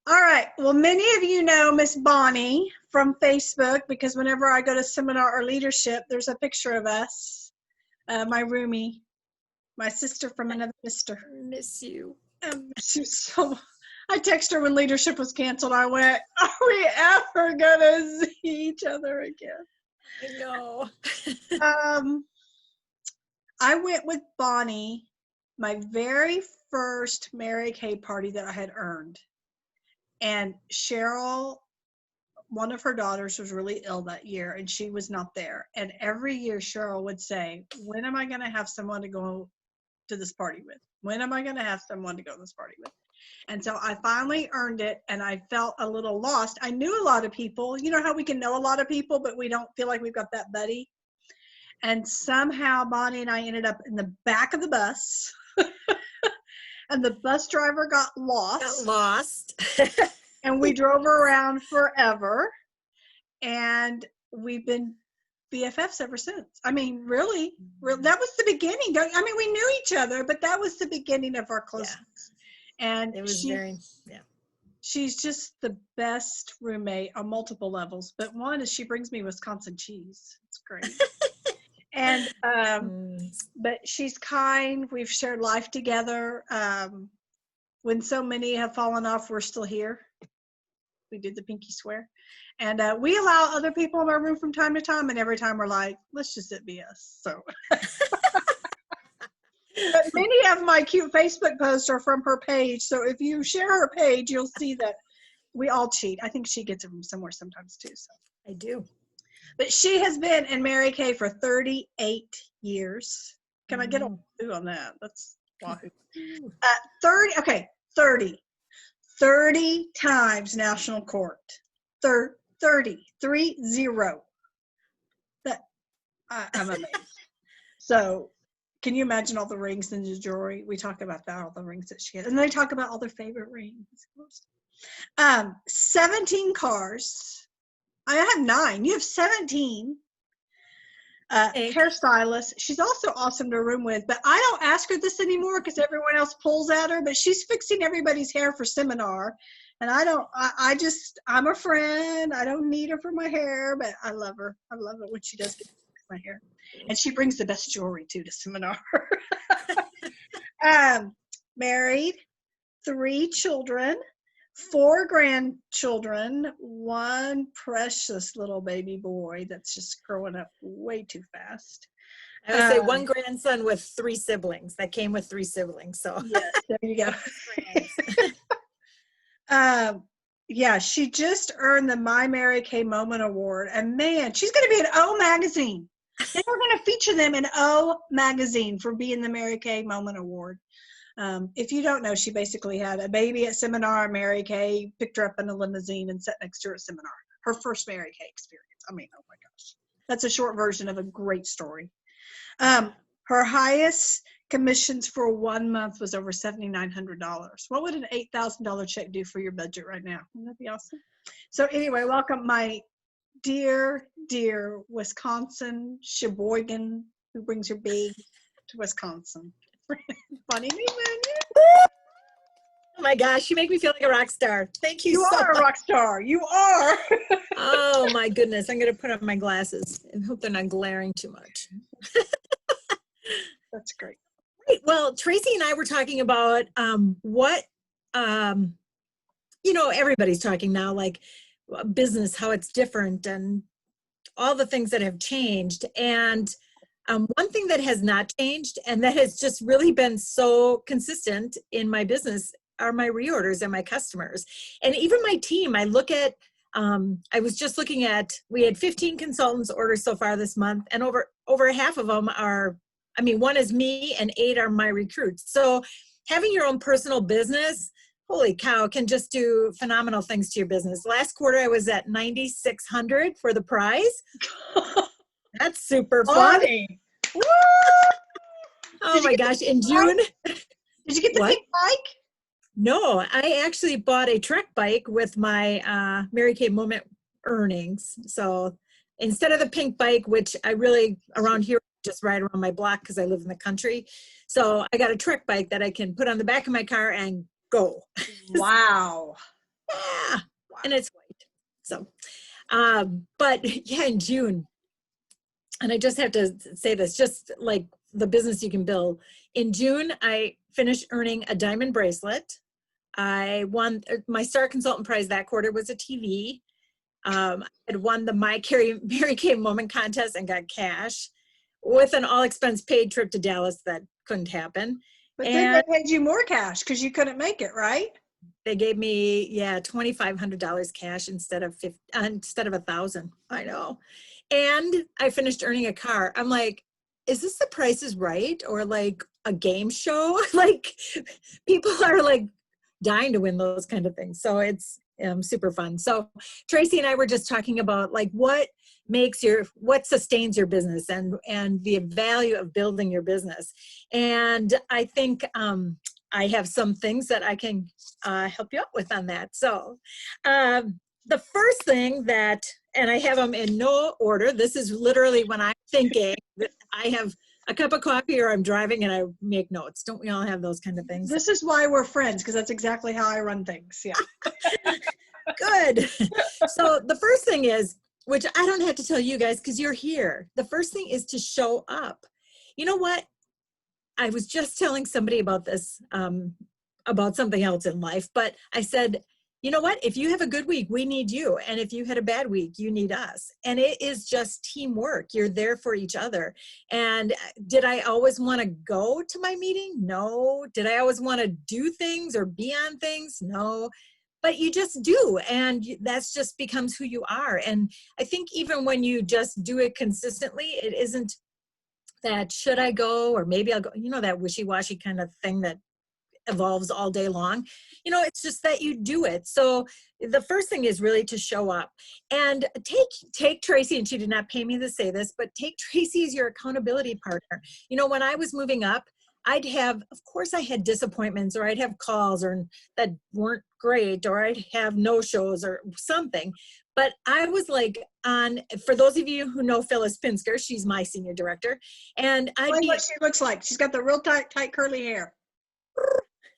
All right. Well, many of you know Miss Bonnie from Facebook because whenever I go to seminar or leadership, there's a picture of us. My roomie, my sister from another sister. Miss you. So I texted her when leadership was canceled. I went, "Are we ever gonna see each other again?" I know. I went with Bonnie, my very first Mary Kay party that I had earned. And Cheryl, one of her daughters, was really ill that year and she was not there. And every year Cheryl would say, when am I going to have someone to go to this party with? When am I going to have someone to go to this party with? And so I finally earned it and I felt a little lost. I knew a lot of people. You know how we can know a lot of people, but we don't feel like we've got that buddy? And somehow Bonnie and I ended up in the back of the bus. And the bus driver got lost. And we drove around forever. And we've been BFFs ever since. I mean, really, that was the beginning. We knew each other, but that was the beginning of our closeness. Yeah. And it was she's just the best roommate on multiple levels. But one is she brings me Wisconsin cheese. It's great. And but she's kind. We've shared life together. When so many have fallen off, we're still here. We did the pinky swear. And we allow other people in our room from time to time, and every time we're like, let's just it be us. So but many of my cute Facebook posts are from her page. So if you share her page, you'll see that we all cheat. I think she gets it from somewhere sometimes too. So I do. But she has been in Mary Kay for 38 years. Can I get a wahoo on that? That's wahoo. 30 times national court. 30. That I'm amazed. So can you imagine all the rings in the jewelry? We talk about that, all the rings that she has. And they talk about all their favorite rings. 17 cars. I have 9. You have 17. Hairstylist. She's also awesome to room with, but I don't ask her this anymore because everyone else pulls at her, but she's fixing everybody's hair for seminar. And I'm a friend. I don't need her for my hair, but I love her. I love it when she does get my hair. And she brings the best jewelry too to seminar. Married, 3 children. 4 grandchildren, 1 precious little baby boy that's just growing up way too fast. I would say 1 grandson with 3 siblings. That came with 3 siblings. So yes, there you go. Yeah, she just earned the My Mary Kay Moment Award, and man, she's going to be in O Magazine. They are going to feature them in O Magazine for being the Mary Kay Moment Award. If you don't know, she basically had a baby at seminar. Mary Kay picked her up in a limousine and sat next to her at seminar. Her first Mary Kay experience. I mean, oh my gosh. That's a short version of a great story. Her highest commissions for 1 month was over $7,900. What would an $8,000 check do for your budget right now? Wouldn't that be awesome? So anyway, welcome my dear, dear Wisconsin Sheboygan, who brings her big to Wisconsin. Bonnie Neumann. Oh my gosh, you make me feel like a rock star. Thank you. You so are much. a rock star. You are. Oh my goodness, I'm going to put on my glasses and hope they're not glaring too much. That's great. Right. Well, Tracy and I were talking about everybody's talking now, like business, how it's different and all the things that have changed. And one thing that has not changed and that has just really been so consistent in my business are my reorders and my customers. And even my team, I look at, I was just looking at, we had 15 consultants order so far this month, and over half of them are, 1 is me and 8 are my recruits. So having your own personal business, holy cow, can just do phenomenal things to your business. Last quarter, I was at 9,600 for the prize. That's super fun. Woo! Oh my gosh, in June. Did you get the big bike? No, I actually bought a trek bike with my Mary Kay Moment earnings. So instead of the pink bike, which I really, around here, just ride around my block because I live in the country. So I got a trek bike that I can put on the back of my car and go. Wow. Yeah, Wow. and it's white. So, but yeah, in June, and I just have to say this, just like the business you can build. In June, I finished earning a diamond bracelet. I won my Star Consultant Prize that quarter was a TV. I had won the Mary Kay Moment contest and got cash with an all expense paid trip to Dallas that couldn't happen. But then they And paid you more cash because you couldn't make it, right? they gave me, yeah, $2,500 cash instead of 1,000. I know. And I finished earning a car. I'm like, is this The Price is Right or like a game show? Like people are like dying to win those kind of things. So it's super fun. So Tracy and I were just talking about like what sustains your business and the value of building your business. And I think I have some things that I can help you out with on that. So the first thing that, and I have them in no order. This is literally when I'm thinking that I have a cup of coffee or I'm driving and I make notes. Don't we all have those kind of things? This is why we're friends, because that's exactly how I run things. Yeah. Good. So the first thing is, which I don't have to tell you guys because you're here. The first thing is to show up. You know what? I was just telling somebody about this, about something else in life, but I said, you know what? If you have a good week, we need you. And if you had a bad week, you need us. And it is just teamwork. You're there for each other. And did I always want to go to my meeting? No. Did I always want to do things or be on things? No. But you just do. And that's just becomes who you are. And I think even when you just do it consistently, it isn't that should I go or maybe I'll go, you know, that wishy-washy kind of thing that evolves all day long. You know, it's just that you do it. So the first thing is really to show up and take Tracy, and she did not pay me to say this, but take Tracy as your accountability partner. You know, when I was moving up, of course I had disappointments or I'd have calls or that weren't great or I'd have no shows or something. But I was like for those of you who know Phyllis Pinsker, she's my senior director. And I'd be what she looks like. She's got the real tight curly hair.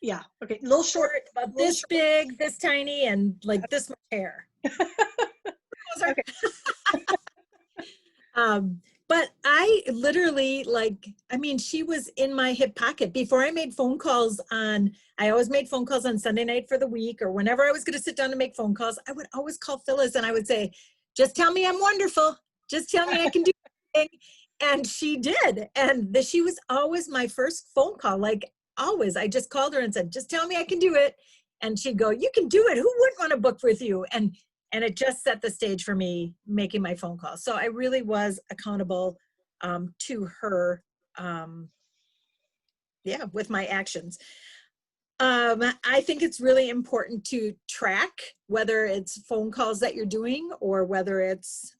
Yeah. Okay. A little short. about this big, this tiny, and like this much hair. Okay. But I literally she was in my hip pocket before I made phone calls I always made phone calls on Sunday night for the week or whenever I was going to sit down to make phone calls, I would always call Phyllis and I would say, just tell me I'm wonderful. Just tell me I can do anything. And she did. And she was always my first phone call. Like always, I just called her and said, just tell me I can do it. And she'd go, you can do it. Who wouldn't want to book with you? And it just set the stage for me making my phone calls. So I really was accountable to her, with my actions. I think it's really important to track whether it's phone calls that you're doing or whether it's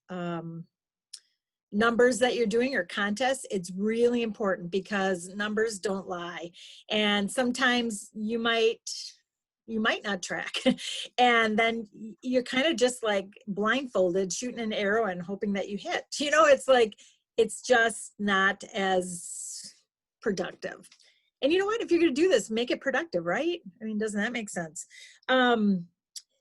numbers that you're doing or contests. It's really important because numbers don't lie. And sometimes you might not track. And then you're kind of just like blindfolded, shooting an arrow and hoping that you hit. You know, it's like, it's just not as productive. And you know what? If you're going to do this, make it productive, right? I mean, doesn't that make sense?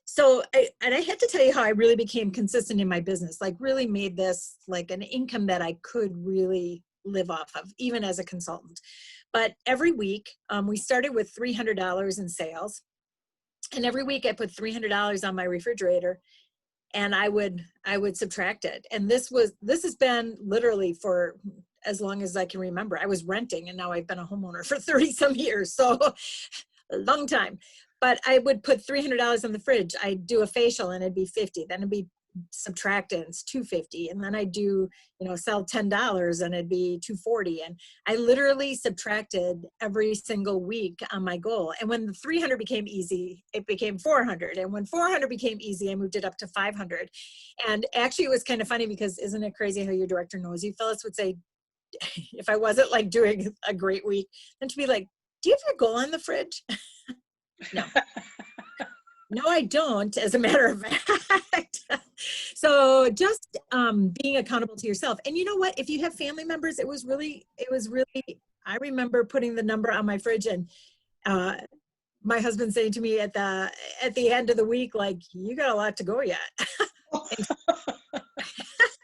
So I had to tell you how I really became consistent in my business, like really made this like an income that I could really live off of, even as a consultant. But every week, we started with $300 in sales. And every week I put $300 on my refrigerator and I would subtract it. And this has been literally for as long as I can remember. I was renting and now I've been a homeowner for 30 some years. So a long time. But I would put $300 in the fridge. I'd do a facial and it'd be 50. Then it'd be subtracted, it's 250. And then I do, sell $10 and it'd be 240. And I literally subtracted every single week on my goal. And when the 300 became easy, it became 400. And when 400 became easy, I moved it up to 500. And actually it was kind of funny because isn't it crazy how your director knows you? Phyllis would say, if I wasn't like doing a great week, then she'd be like, do you have your goal on the fridge? No. No, I don't, as a matter of fact. So just being accountable to yourself. And you know what? If you have family members, it was really, I remember putting the number on my fridge and my husband saying to me at the end of the week, like, you got a lot to go yet.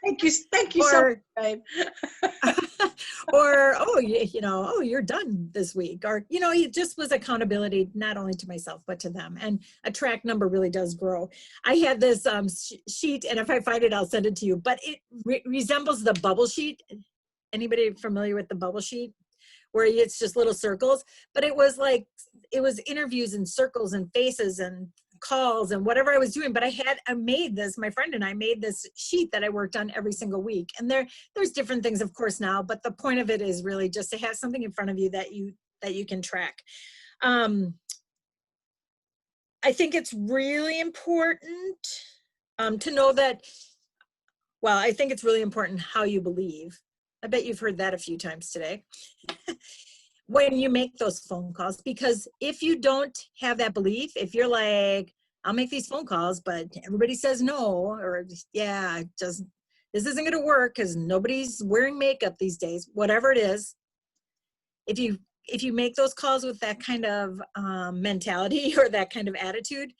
Thank you so much, Or babe. or oh oh, you're done this week, or it just was accountability, not only to myself but to them. And a track number really does grow. I had this sheet, and if I find it, I'll send it to you, but it resembles the bubble sheet. Anybody familiar with the bubble sheet, where it's just little circles? But it was interviews and circles and faces and calls and whatever I was doing. But I made this, my friend and I made this sheet that I worked on every single week. And there's different things, of course, now, but the point of it is really just to have something in front of you that you can track. I think it's really important to know that, well, I think it's really important how you believe. I bet you've heard that a few times today. When you make those phone calls, because if you don't have that belief, if you're like, I'll make these phone calls, but everybody says no, or yeah, this isn't going to work because nobody's wearing makeup these days, whatever it is, if you make those calls with that kind of mentality or that kind of attitude,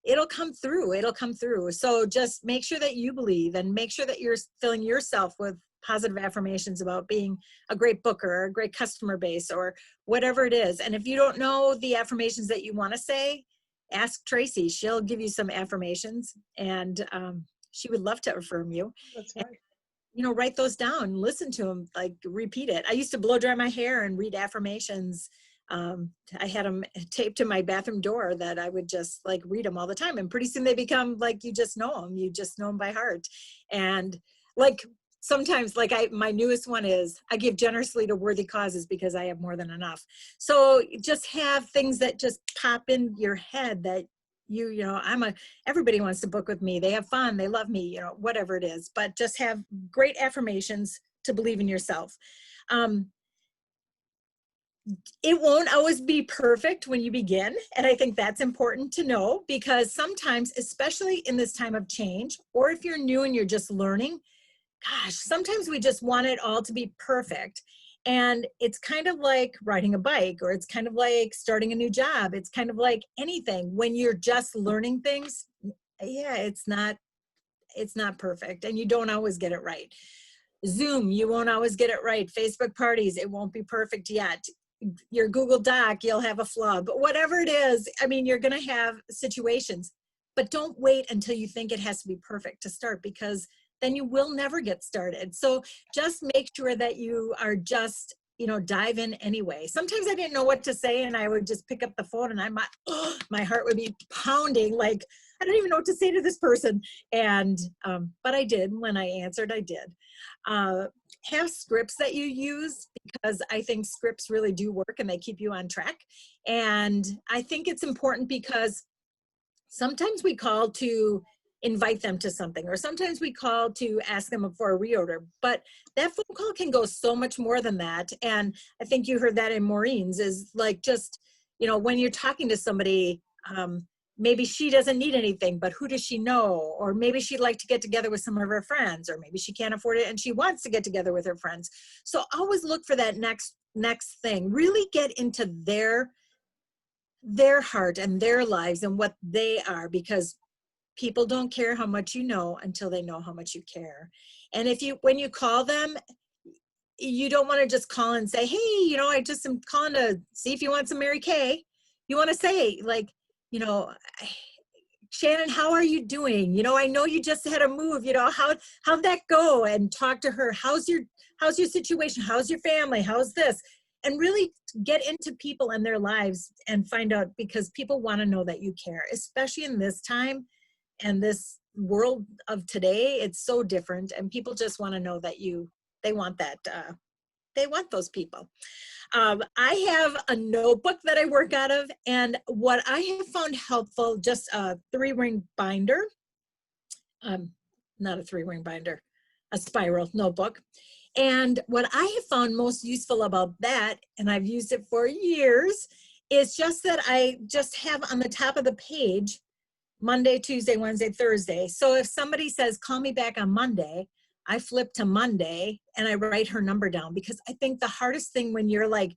it'll come through. So just make sure that you believe, and make sure that you're filling yourself with positive affirmations about being a great booker or a great customer base or whatever it is. And if you don't know the affirmations that you want to say, ask Tracy. She'll give you some affirmations, and she would love to affirm you. That's right. And, write those down, listen to them, like repeat it. I used to blow dry my hair and read affirmations. I had them taped to my bathroom door that I would just like read them all the time. And pretty soon they become like, you just know them by heart. And like, sometimes, like my newest one is, I give generously to worthy causes because I have more than enough. So just have things that just pop in your head that everybody wants to book with me. They have fun. They love me, whatever it is, but just have great affirmations to believe in yourself. It won't always be perfect when you begin. And I think that's important to know, because sometimes, especially in this time of change, or if you're new and you're just learning, gosh, sometimes we just want it all to be perfect. And it's kind of like riding a bike, or it's kind of like starting a new job. It's kind of like anything. When you're just learning things, yeah, it's not perfect, and you don't always get it right. Zoom, you won't always get it right. Facebook parties, it won't be perfect yet. Your Google Doc, you'll have a flaw. But whatever it is, I mean, you're going to have situations. But don't wait until you think it has to be perfect to start, because then you will never get started. So just make sure that you are just, dive in anyway. Sometimes I didn't know what to say, and I would just pick up the phone, and my heart would be pounding, like, I don't even know what to say to this person. And, but I did. When I answered, I did. Have scripts that you use, because I think scripts really do work and they keep you on track. And I think it's important because sometimes we call to invite them to something, or sometimes we call to ask them for a reorder, but that phone call can go so much more than that. And I think you heard that in Maureen's, is like, just, when you're talking to somebody, maybe she doesn't need anything, but who does she know? Or maybe she'd like to get together with some of her friends, or maybe she can't afford it and she wants to get together with her friends. So always look for that next thing. Really get into their heart and their lives and what they are, because people don't care how much you know until they know how much you care. And when you call them, you don't want to just call and say, hey, I just am calling to see if you want some Mary Kay. You want to say, like, Shannon, how are you doing? I know you just had a move, how'd that go? And talk to her. How's your situation? How's your family? How's this? And really get into people and their lives and find out, because people want to know that you care, especially in this time and this world of today. It's so different, and people just want to know that they want that, they want those people. I have a notebook that I work out of, and what I have found helpful, just a 3-ring binder, not a 3-ring binder, a spiral notebook. And what I have found most useful about that, and I've used it for years, is just that I just have on the top of the page Monday, Tuesday, Wednesday, Thursday. So if somebody says, call me back on Monday, I flip to Monday and I write her number down, because I think the hardest thing when you're like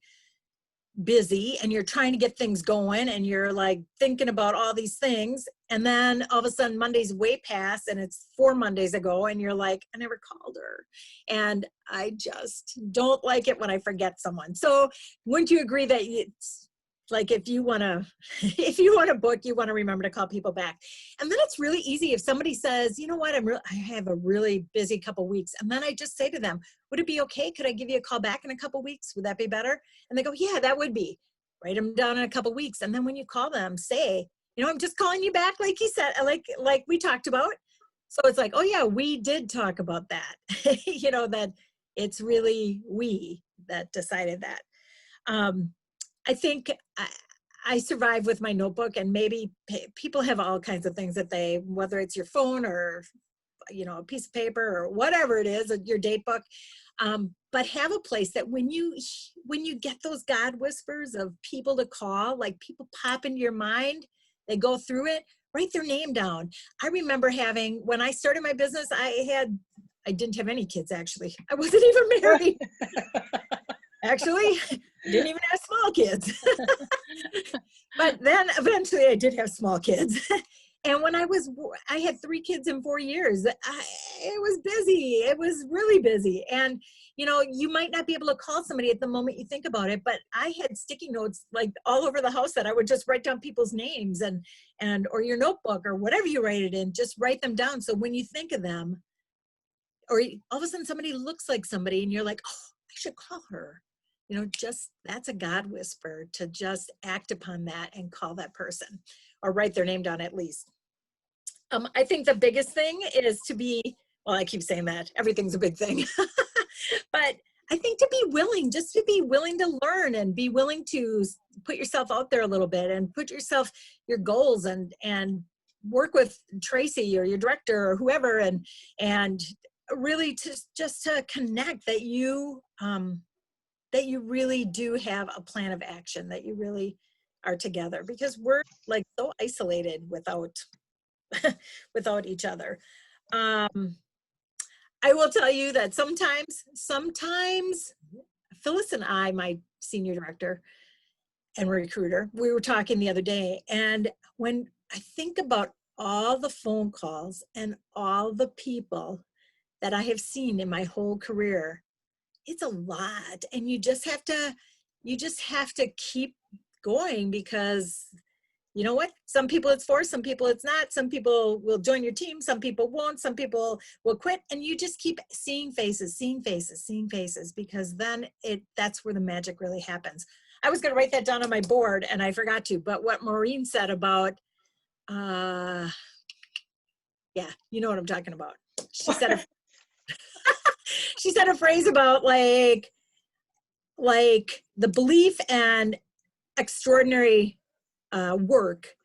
busy and you're trying to get things going and you're like thinking about all these things. And then all of a sudden Monday's way past and it's 4 Mondays ago and you're like, I never called her. And I just don't like it when I forget someone. So wouldn't you agree that it's like, if you want to book, you want to remember to call people back. And then it's really easy if somebody says, you know what, I have a really busy couple weeks. And then I just say to them, would it be okay? Could I give you a call back in a couple weeks? Would that be better? And they go, yeah, that would be. Write them down in a couple weeks. And then when you call them, say, you know, I'm just calling you back, like he said, like we talked about. So it's like, oh yeah, we did talk about that. You know, that it's really we that decided that. I think I survive with my notebook, and maybe people have all kinds of things that they, whether it's your phone or, you know, a piece of paper or whatever it is, your date book. But have a place that when you get those God whispers of people to call, like people pop into your mind, they go through it, write their name down. I remember when I started my business, I didn't have any kids, actually. I wasn't even married. Actually, I didn't even have small kids. But then eventually I did have small kids. And when I had 3 kids in 4 years. It was busy. It was really busy. And, you know, you might not be able to call somebody at the moment you think about it, but I had sticky notes like all over the house that I would just write down people's names or your notebook or whatever you write it in, just write them down. So when you think of them, or all of a sudden somebody looks like somebody and you're like, oh, I should call her. You know, just that's a God whisper, to just act upon that and call that person or write their name down at least. I think the biggest thing is well, I keep saying that everything's a big thing, but I think to be willing to learn and be willing to put yourself out there a little bit and put your goals and work with Tracy or your director or whoever and really just to connect that you really do have a plan of action, that you really are together, because we're like so isolated without each other. I will tell you that sometimes Phyllis and I, my senior director and recruiter, we were talking the other day, and when I think about all the phone calls and all the people that I have seen in my whole career, it's a lot. And you just have to keep going, because you know what? Some people it's for, some people it's not. Some people will join your team, some people won't, some people will quit. And you just keep seeing faces, because then that's where the magic really happens. I was going to write that down on my board and I forgot to, but what Maureen said about, yeah, you know what I'm talking about. She said she said a phrase about like the belief and extraordinary work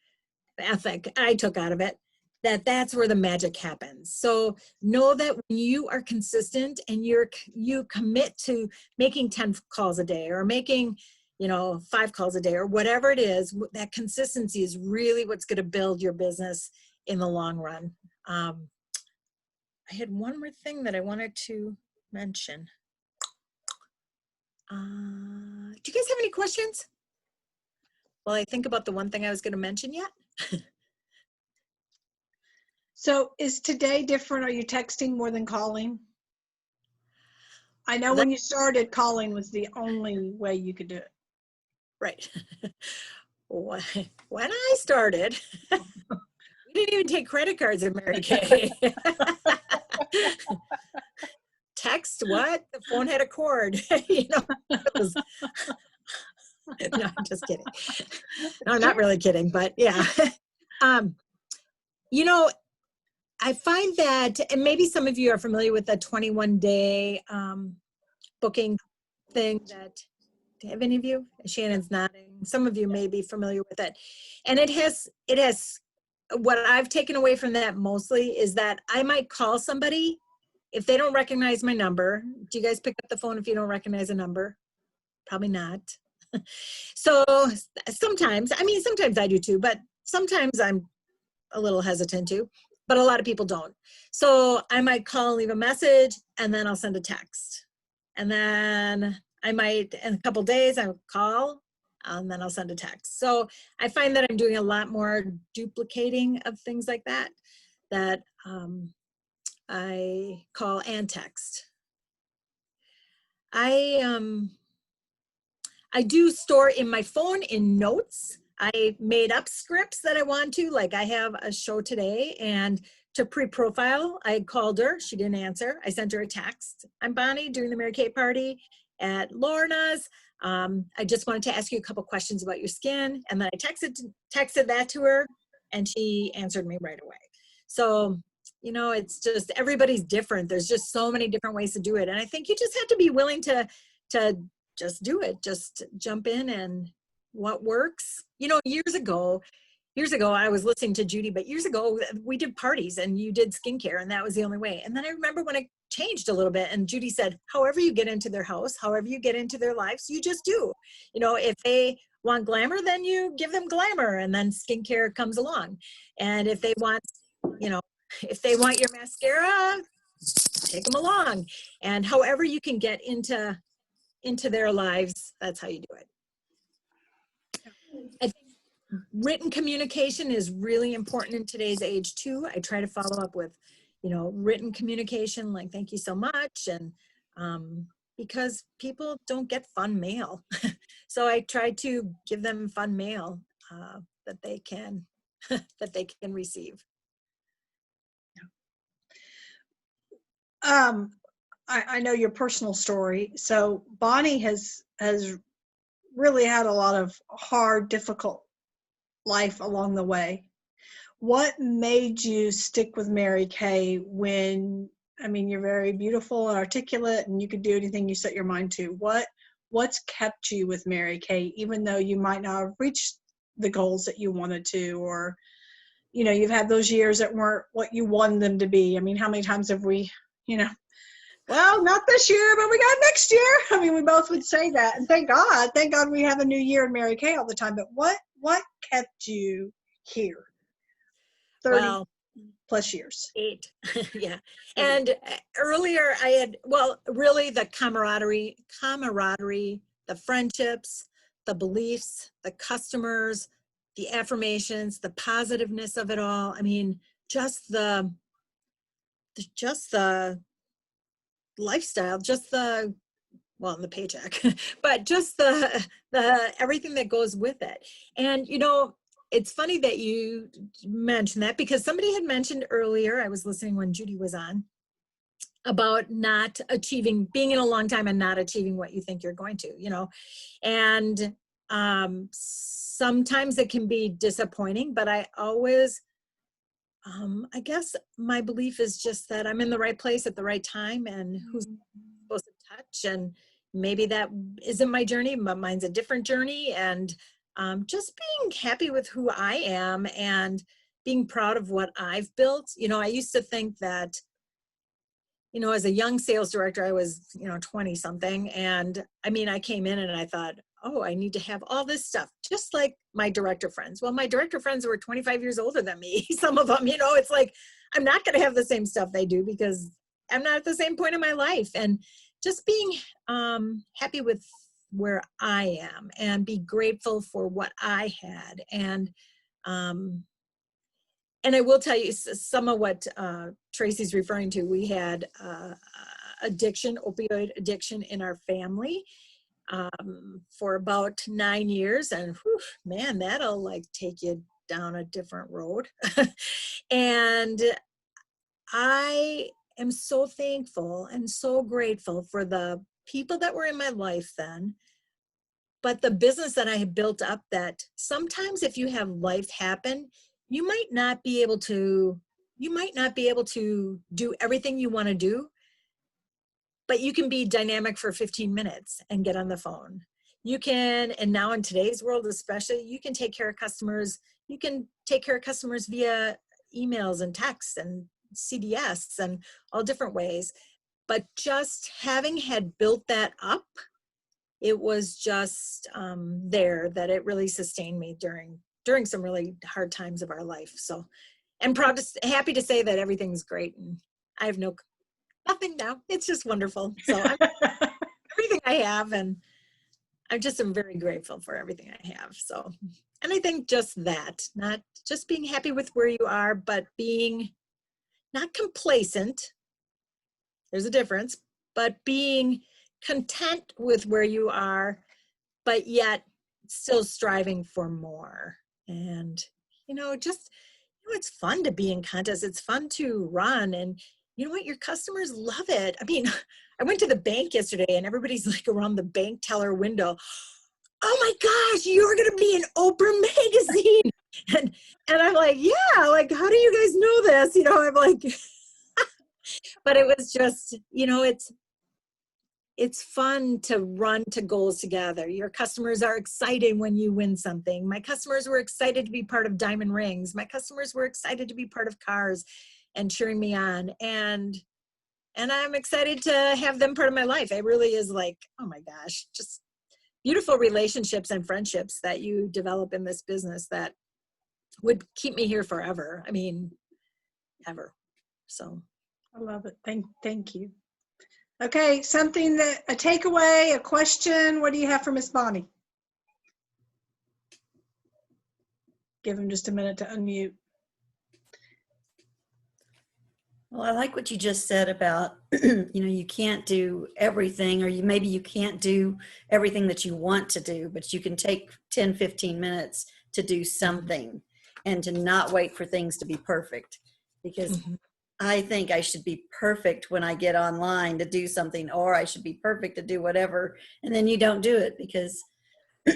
ethic I took out of it, that's where the magic happens. So know that when you are consistent and you commit to making 10 calls a day or making 5 calls a day or whatever it is, that consistency is really what's going to build your business in the long run. I had one more thing that I wanted to mention. Do you guys have any questions? Well, I think about the one thing I was going to mention yet. So is today different? Are you texting more than calling? I know when you started, calling was the only way you could do it. Right. When I started, we didn't even take credit cards in Mary Kay. Text what? The phone had a cord. No, I'm just kidding. No, I'm not really kidding, but yeah. I find that, and maybe some of you are familiar with the 21-day booking thing have any of you? Shannon's nodding. Some of you may be familiar with it. And it has, what I've taken away from that mostly is that I might call somebody if they don't recognize my number. Do you guys pick up the phone if you don't recognize a number? Probably not. So sometimes I do too, but sometimes I'm a little hesitant to, but a lot of people don't. So I might call and leave a message, and then I'll send a text. And then I might, in a couple days, I would call and then I'll send a text. So I find that I'm doing a lot more duplicating of things like that, that I call and text. I do store in my phone in notes. I made up scripts that I want to, like I have a show today, and to pre-profile, I called her, she didn't answer. I sent her a text. I'm Bonnie doing the Mary Kay party at Lorna's. I just wanted to ask you a couple questions about your skin. And then I texted that to her, and she answered me right away. So, you know, it's just, everybody's different. There's just so many different ways to do it. And I think you just have to be willing to just do it, just jump in, and what works. You know, years ago, I was listening to Judy, but years ago we did parties and you did skincare, and that was the only way. And then I remember when it changed a little bit, and Judy said, however you get into their house, however you get into their lives, you just do. You know, if they want glamour, then you give them glamour, and then skincare comes along. And if they want, you know, if they want your mascara, take them along. And however you can get into their lives, that's how you do it. I think written communication is really important in today's age too. I try to follow up with, you know, written communication, like thank you so much, and because people don't get fun mail. So I try to give them fun mail that they can that they can receive. I know your personal story. So Bonnie has really had a lot of hard, difficult life along the way. What made you stick with Mary Kay when, I mean, you're very beautiful and articulate, and you could do anything you set your mind to. What's kept you with Mary Kay, even though you might not have reached the goals that you wanted to, or, you know, you've had those years that weren't what you wanted them to be? I mean, how many times have we, you know, well, not this year, but we got next year. I mean, we both would say that. And thank God we have a new year in Mary Kay all the time. But what kept you here 30 plus years? 8. Yeah. And earlier I had, well, really the camaraderie, the friendships, the beliefs, the customers, the affirmations, the positiveness of it all. I mean, just the lifestyle, just the, well, the paycheck, but just the everything that goes with it. And, you know, it's funny that you mentioned that, because somebody had mentioned earlier, I was listening when Judy was on, about not achieving, being in a long time and not achieving what you think you're going to, you know. And sometimes it can be disappointing, but I always, I guess my belief is just that I'm in the right place at the right time, and who's supposed to touch, and maybe that isn't my journey, but mine's a different journey. And just being happy with who I am and being proud of what I've built. You know, I used to think that, you know, as a young sales director, I was, you know, 20 something. And I mean, I came in and I thought, oh, I need to have all this stuff, just like my director friends. Well, my director friends were 25 years older than me. Some of them, you know, it's like, I'm not going to have the same stuff they do, because I'm not at the same point in my life. And just being happy with where I am, and be grateful for what I had. And I will tell you some of what Tracy's referring to. We had opioid addiction in our family for about 9 years. And whew, man, that'll like take you down a different road. And I am so thankful and so grateful for the people that were in my life then, but the business that I had built up, that sometimes if you have life happen, you might not be able to do everything you want to do, but you can be dynamic for 15 minutes and get on the phone. You can, and now in today's world especially, you can take care of customers. You can take care of customers via emails and texts and CDS and all different ways. But just having had built that up, it was just there that it really sustained me during some really hard times of our life. So I'm happy to say that everything's great, and I have nothing now. It's just wonderful. So I'm everything I have, and I just am very grateful for everything I have. So, and I think just that, not just being happy with where you are, but being not complacent. There's a difference, but being content with where you are, but yet still striving for more. And, just, it's fun to be in contests. It's fun to run. And you know what? Your customers love it. I mean, I went to the bank yesterday and everybody's like around the bank teller window. Oh my gosh, you're going to be in Oprah magazine. And I'm like, yeah, like, how do you guys know this? I'm like, but it was just, it's fun to run to goals together. Your customers are excited when you win something. My customers were excited to be part of Diamond Rings. My customers were excited to be part of Cars and cheering me on. And I'm excited to have them part of my life. It really is like, oh my gosh, just beautiful relationships and friendships that you develop in this business that would keep me here forever. I mean, ever. So I love it. Thank you. Okay, a takeaway, a question. What do you have for Miss Bonnie? Give him just a minute to unmute. Well, I like what you just said about, you can't do everything, or maybe you can't do everything that you want to do, but you can take 10, 15 minutes to do something and to not wait for things to be perfect. Because I think I should be perfect when I get online to do something, or I should be perfect to do whatever. And then you don't do it because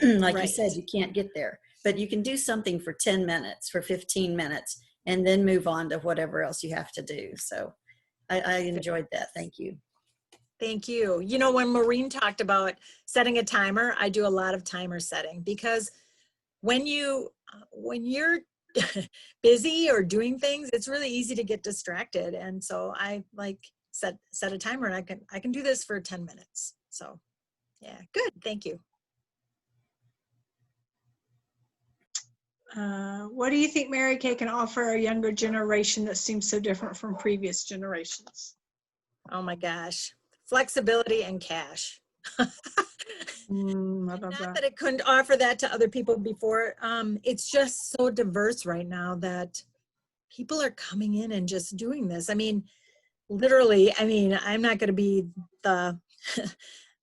like you said, you can't get there, but you can do something for 10 minutes, for 15 minutes, and then move on to whatever else you have to do. So I enjoyed that. Thank you. Thank you. When Maureen talked about setting a timer, I do a lot of timer setting, because when you're busy or doing things, it's really easy to get distracted. And so I set a timer, and I can do this for 10 minutes. So yeah, good. Thank you. What do you think Mary Kay can offer a younger generation that seems so different from previous generations? Oh my gosh. Flexibility and cash. Not that it couldn't offer that to other people before. It's just so diverse right now that people are coming in and just doing this. I mean, literally, I'm not going to be the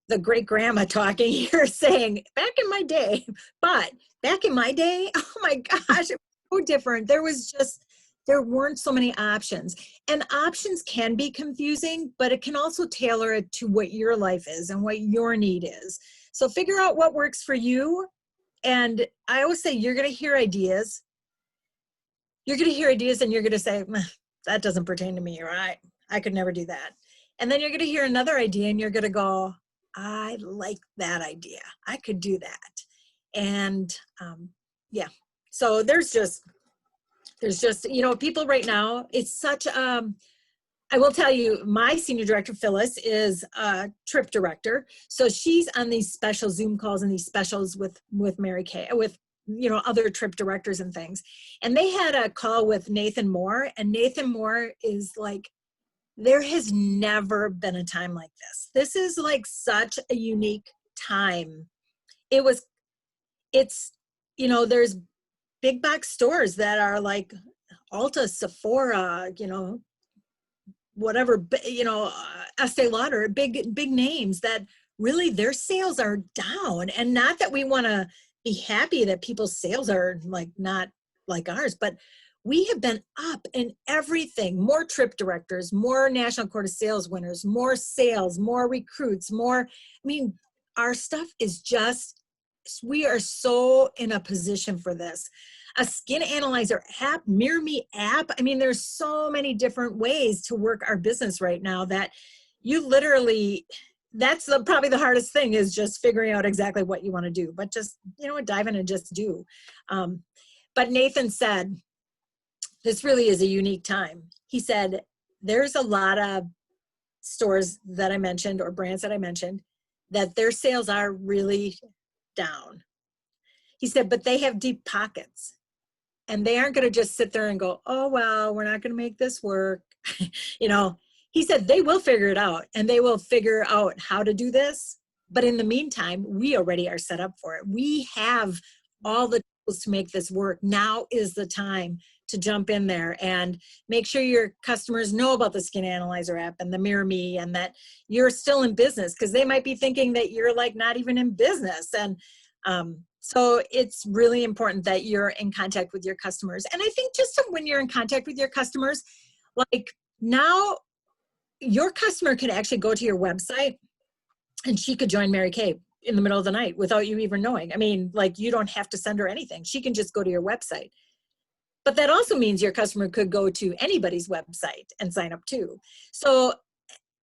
the great grandma talking here saying back in my day, but back in my day, oh my gosh, it was so different. There weren't so many options, and options can be confusing, but it can also tailor it to what your life is and what your need is. So figure out what works for you. And I always say, you're going to hear ideas. You're going to hear ideas and you're going to say, that doesn't pertain to me, or I could never do that. And then you're going to hear another idea and you're going to go, I like that idea. I could do that. And yeah, so there's just, people right now, it's such, I will tell you, my senior director, Phyllis, is a trip director. So she's on these special Zoom calls and these specials with Mary Kay, with, other trip directors and things. And they had a call with Nathan Moore, and Nathan Moore is like, there has never been a time like this. This is like such a unique time. It's, there's big box stores that are like Ulta, Sephora, whatever, Estee Lauder, big names that really their sales are down. And not that we want to be happy that people's sales are like not like ours, but we have been up in everything. More trip directors, more National Court of Sales winners, more sales, more recruits, our stuff is just, we are so in a position for this. A skin analyzer app, Mirror Me app. There's so many different ways to work our business right now that you literally, that's probably the hardest thing, is just figuring out exactly what you want to do, but just, dive in and just do. But Nathan said, this really is a unique time. He said, there's a lot of stores that I mentioned, or brands that I mentioned, that their sales are really down. He said, but they have deep pockets. And they aren't going to just sit there and go, oh, well, we're not going to make this work. He said they will figure it out, and they will figure out how to do this. But in the meantime, we already are set up for it. We have all the tools to make this work. Now is the time to jump in there and make sure your customers know about the Skin Analyzer app and the Mirror Me, and that you're still in business, because they might be thinking that you're like not even in business. And so it's really important that you're in contact with your customers. And I think just when you're in contact with your customers, like now your customer could actually go to your website and she could join Mary Kay in the middle of the night without you even knowing. I mean, like, you don't have to send her anything. She can just go to your website. But that also means your customer could go to anybody's website and sign up too. So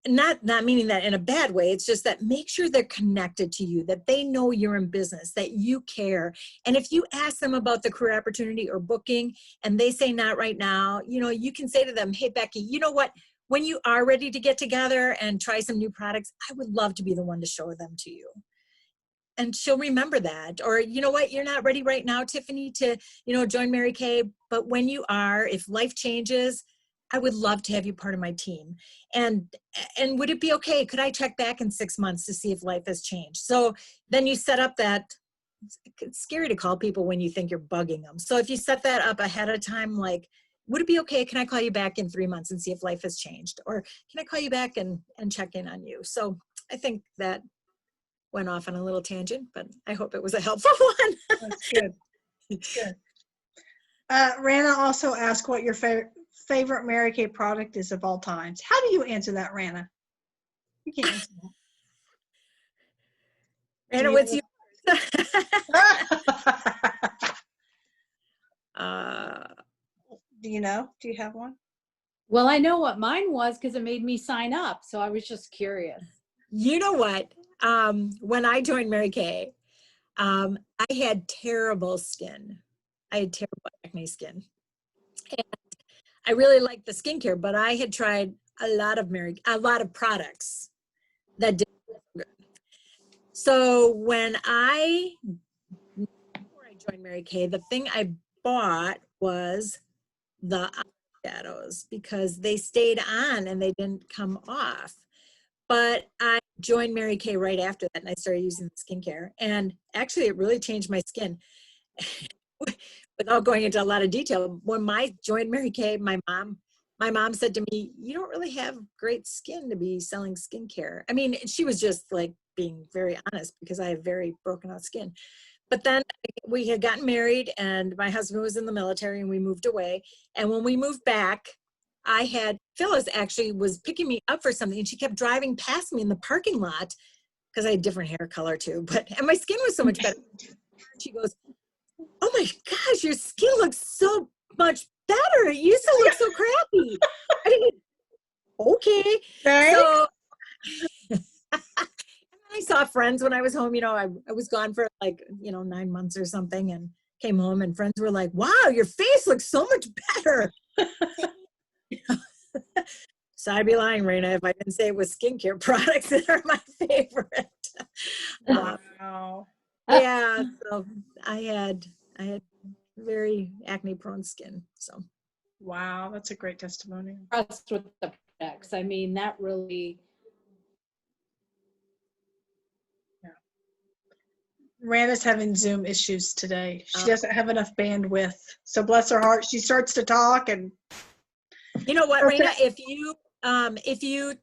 not meaning that in a bad way, it's just that make sure they're connected to you, that they know you're in business, that you care. And if you ask them about the career opportunity or booking and they say not right now, you know, you can say to them, hey, Becky, you know what? When you are ready to get together and try some new products, I would love to be the one to show them to you. And she'll remember that. Or, you know what, you're not ready right now, Tiffany, to, you know, join Mary Kay, but when you are, if life changes, I would love to have you part of my team. And would it be okay? Could I check back in 6 months to see if life has changed? So then you set up that, it's scary to call people when you think you're bugging them. So if you set that up ahead of time, like, would it be okay? Can I call you back in 3 months and see if life has changed? Or can I call you back and check in on you? So I think that went off on a little tangent, but I hope it was a helpful one. That's good. Good. Rana also asked what your favorite Mary Kay product is of all times. How do you answer that, Rana? You can't answer that. Rana, what's yours? Do you know? Do you have one? Well, I know what mine was because it made me sign up. So I was just curious. You know what? When I joined Mary Kay, I had terrible skin. I had terrible acne skin. And I really liked the skincare, but I had tried a lot of products that didn't work good. So before I joined Mary Kay, the thing I bought was the eyeshadows because they stayed on and they didn't come off. But I joined Mary Kay right after that, and I started using the skincare. And actually, it really changed my skin. Without going into a lot of detail, when I joined Mary Kay, my mom said to me, "You don't really have great skin to be selling skincare." I mean, she was just like being very honest because I have very broken out skin. But then we had gotten married, and my husband was in the military, and we moved away. And when we moved back, Phyllis actually was picking me up for something, and she kept driving past me in the parking lot because I had different hair color too, and my skin was so much better. She goes, "Oh my gosh, your skin looks so much better. It used to look so crappy." I mean, okay. Right? So I saw friends when I was home, you know, I was gone for like, 9 months or something, and came home and friends were like, "Wow, your face looks so much better." So I'd be lying, Raina, if I didn't say it was skincare products that are my favorite. Wow. Yeah, so I had very acne prone skin. So Wow, that's a great testimony. Impressed with the products. I mean, that really. Rana's having Zoom issues today. She doesn't have enough bandwidth. So bless her heart, she starts to talk, and you know what, Raina, if you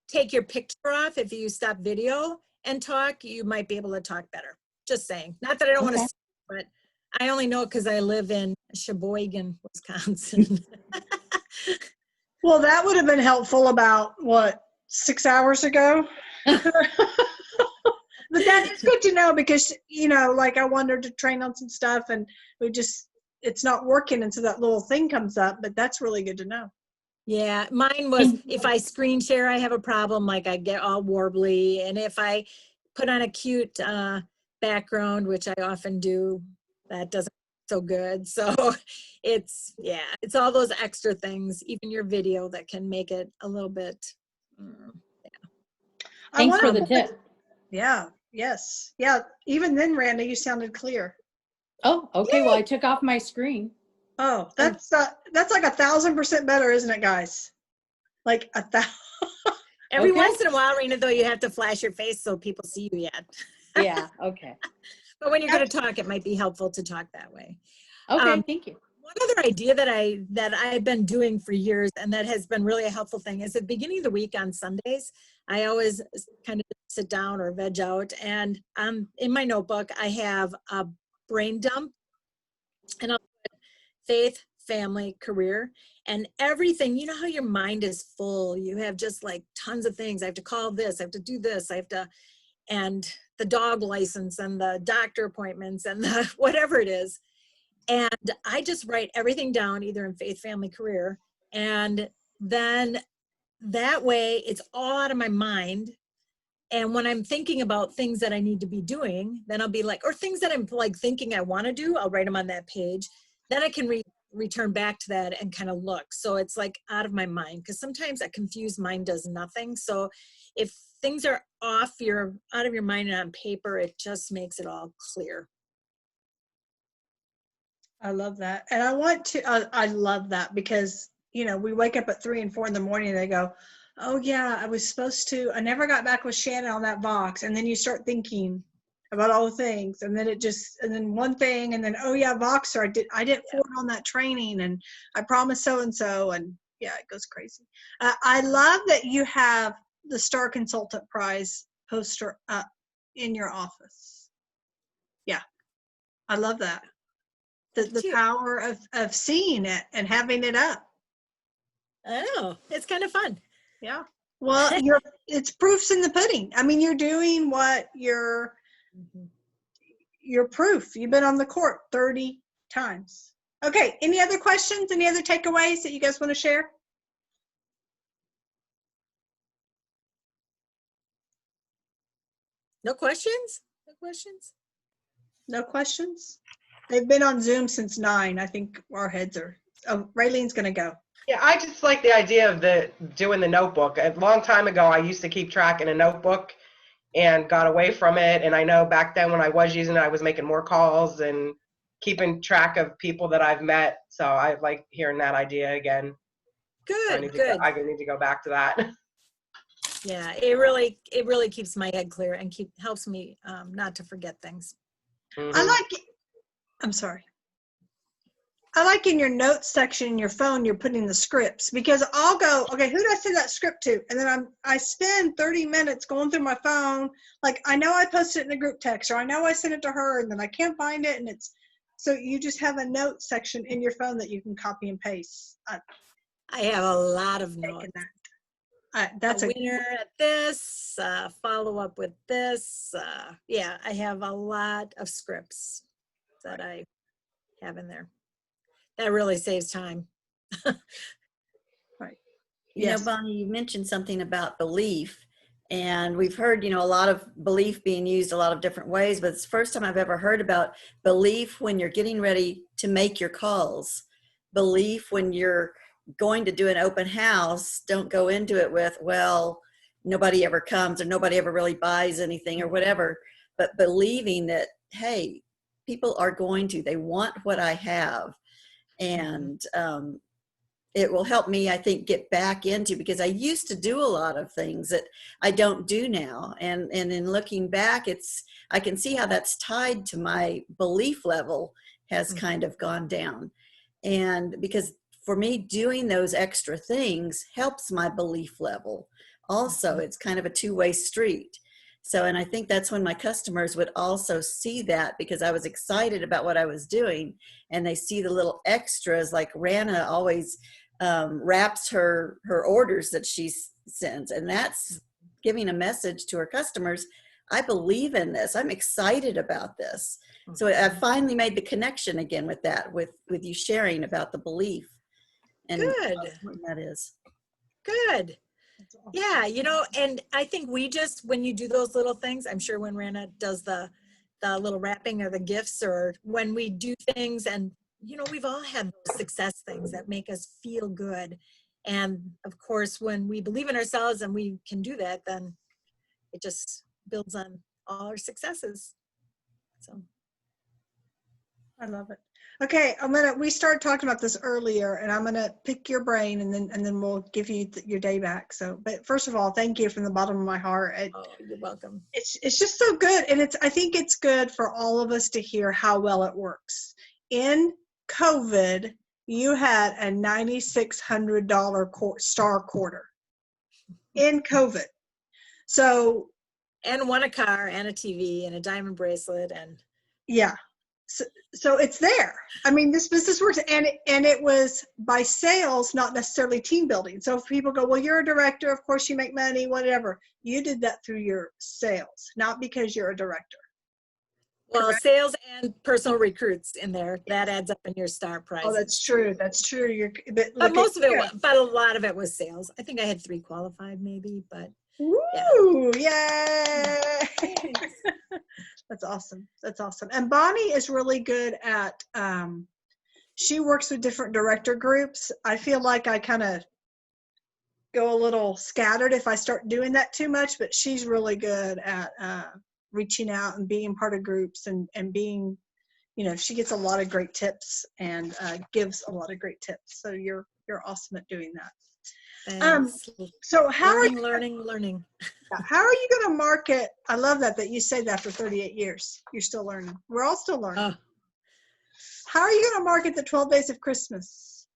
take your picture off, if you stop video and talk, you might be able to talk better. Just saying. Not that I don't want to, but I only know because I live in Sheboygan, Wisconsin. well, that would have been helpful about 6 hours ago. But that is good to know because, like I wanted to train on some stuff and it's not working until that little thing comes up, but that's really good to know. Yeah, mine was, if I screen share, I have a problem, like I get all warbly. And if I put on a cute background, which I often do, that doesn't so good. So it's all those extra things, even your video, that can make it a little bit, Thanks for the tip. Yeah. Yes. Yeah. Even then, Randa, you sounded clear. Oh, okay. Yay. Well, I took off my screen. Oh, that's like 1,000% better, isn't it, guys? Like 1,000. Every Okay. once in a while, Rena, though, you have to flash your face so people see you yet. Yeah. Okay. But when you're going to talk, it might be helpful to talk that way. Okay. Thank you. One other idea that I've been doing for years, and that has been really a helpful thing, is at the beginning of the week on Sundays, I always kind of sit down or veg out, and in my notebook I have a brain dump, and I'll put faith, family, career, and everything. You know how your mind is full. You have just like tons of things. I have to call this. I have to do this. I have to, and the dog license and the doctor appointments and the whatever it is. And I just write everything down either in faith, family, career. And then that way it's all out of my mind. And when I'm thinking about things that I need to be doing, then I'll be like, or things that I'm like thinking I want to do, I'll write them on that page. Then I can return back to that and kind of look. So it's like out of my mind, because sometimes a confused mind does nothing. So if things are off, you're out of your mind and on paper, it just makes it all clear. I love that. And I love that because, we wake up at 3 and 4 in the morning and they go, oh yeah, I never got back with Shannon on that box. And then you start thinking about all the things, and then and then one thing, and then, oh yeah, Voxer, I did forward on that training, and I promised so-and-so, and yeah, it goes crazy. I love that you have the Star Consultant Prize poster up in your office. Yeah, I love that. The power of seeing it and having it up. I know, it's kind of fun. Yeah. Well, it's proofs in the pudding. I mean, you're doing what your proof. You've been on the court 30 times. Okay. Any other questions? Any other takeaways that you guys want to share? No questions? No questions? No questions? They've been on Zoom since 9. I think our heads are. Oh, Raylene's going to go. Yeah, I just like the idea of doing the notebook. A long time ago, I used to keep track in a notebook and got away from it. And I know back then when I was using it, I was making more calls and keeping track of people that I've met. So I like hearing that idea again. Good, I need to go back to that. Yeah, it really keeps my head clear and helps me not to forget things. Mm-hmm. I'm sorry. I like in your notes section in your phone, you're putting the scripts, because I'll go, okay, who did I send that script to? And then I spend 30 minutes going through my phone. Like, I know I posted it in a group text, or I know I sent it to her, and then I can't find it. And so you just have a note section in your phone that you can copy and paste. I have a lot of notes. That's a winner at this, follow up with this. Yeah, I have a lot of scripts that I have in there. That really saves time. Right. You know, Bonnie, you mentioned something about belief, and we've heard, a lot of belief being used a lot of different ways, but it's the first time I've ever heard about belief when you're getting ready to make your calls. Belief when you're going to do an open house. Don't go into it with, well, nobody ever comes or nobody ever really buys anything or whatever, but believing that, hey, people are they want what I have. And it will help me, I think, get back into, because I used to do a lot of things that I don't do now. And in looking back, I can see how that's tied to my belief level has kind of gone down. And because for me, doing those extra things helps my belief level. Also, it's kind of a two-way street. So, and I think that's when my customers would also see that, because I was excited about what I was doing, and they see the little extras, like Rana always wraps her orders that she sends. And that's giving a message to her customers. I believe in this. I'm excited about this. So I finally made the connection again with that, with you sharing about the belief. And good. How important that is. Good. Yeah, and I think when you do those little things, I'm sure when Rana does the little wrapping or the gifts, or when we do things, and we've all had those success things that make us feel good. And of course, when we believe in ourselves and we can do that, then it just builds on all our successes. So I love it. Okay, we started talking about this earlier, and I'm gonna pick your brain, and then we'll give you your day back. So, but first of all, thank you from the bottom of my heart. Oh, you're welcome. It's just so good, and I think it's good for all of us to hear how well it works. In COVID, you had a $9,600 star quarter in COVID. So And won a car and a TV and a diamond bracelet and yeah, so it's there. I mean, this business works, and it was by sales, not necessarily team building. So if people go, well, you're a director, of course you make money, whatever. You did that through your sales, not because you're a director. well, Correct? sales and personal recruits in there. That adds up in your star prize. Oh, that's true. That's true. But most of it, but a lot of it was sales. I think I had 3 qualified maybe, but Woo! Yay! That's awesome. That's awesome. And Bonnie is really good at, she works with different director groups. I feel like I kind of go a little scattered if I start doing that too much, but she's really good at reaching out and being part of groups and being, she gets a lot of great tips and gives a lot of great tips. So you're awesome at doing that. thanks. So how learning. How are you going to market? I love that you say that for 38 years. You're still learning. We're all still learning. Oh. How are you going to market the 12 days of Christmas?